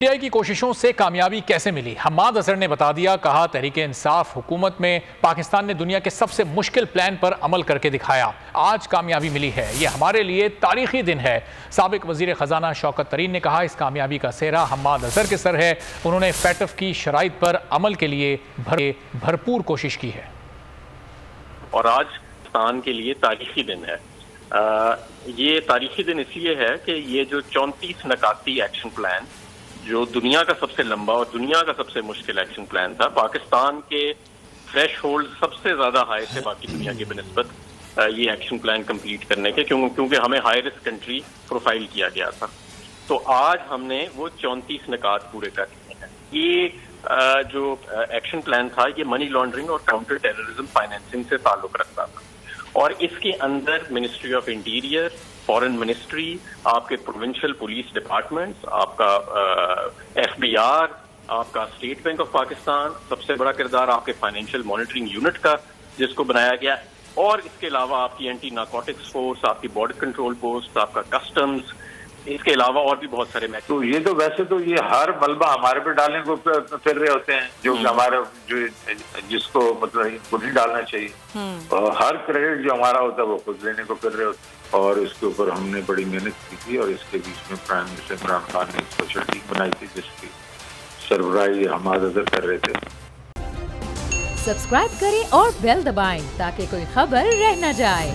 P T I کی کوششوں سے کامیابی کیسے ملی؟ حماد اظہر نے بتا دیا، کہا تحریک انصاف حکومت میں پاکستان نے دنیا کے سب سے مشکل پلان پر عمل کر کے دکھایا، آج کامیابی ملی ہے، یہ ہمارے لیے تاریخی دن ہے۔ سابق وزیر خزانہ شوکت ترین نے کہا اس کامیابی کا سہرا حماد اظہر کے سر ہے، انہوں نے فیٹف کی شرائط پر عمل کے لیے بھرپور کوشش کی ہے۔ اور آج پاکستان کے لیے تاریخی دن ہے۔ یہ تاریخی دن اس لیے ہے کہ یہ جو 34 نکاتی ایکشن پلان جو دنیا کا سب سے لمبا اور دنیا کا سب سے مشکل ایکشن پلان تھا، پاکستان کے تھریش ہولڈ سب سے زیادہ ہائی تھے باقی دنیا کی بنسبت یہ ایکشن پلان کمپلیٹ کرنے کے، کیونکہ ہمیں ہائی رسک کنٹری پروفائل کیا گیا تھا۔ تو آج ہم نے وہ 34 نکات پورے کر لیے ہیں۔ یہ جو ایکشن پلان تھا یہ منی لانڈرنگ اور کاؤنٹر ٹیررزم فائنینسنگ سے تعلق رکھتا تھا، اور اس کے اندر ministry of interior, foreign ministry, آپ کے پروونشل پولیس ڈپارٹمنٹس، آپ کا ایف بی آر، آپ کا اسٹیٹ بینک آف پاکستان، سب سے بڑا کردار آپ کے فائنینشیل مانیٹرنگ یونٹ کا جس کو بنایا گیا، اور اس کے علاوہ آپ کی اینٹی نارکوٹکس فورس، آپ کی بارڈر کنٹرول پوسٹ، آپ کا کسٹمز، اس کے علاوہ اور بھی بہت سارے تو یہ تو ویسے تو یہ ہر ملبہ ہمارے پہ ڈالنے کو پھر رہے ہوتے ہیں، جو ہمارا جس کو مطلب خود ہی ڈالنا چاہیے، اور ہر کریڈٹ جو ہمارا ہوتا ہے وہ خود لینے کو پھر رہے ہوتے ہیں، اور اس کے اوپر ہم نے بڑی محنت کی تھی، اور اس کے بیچ میں پرائم منسٹر عمران خان نے اسپیشل ٹیم بنائی تھی جس کی سربراہی حماد اظہر کر رہے تھے۔ سبسکرائب کریں اور بیل دبائیں تاکہ کوئی خبر رہ نہ جائے۔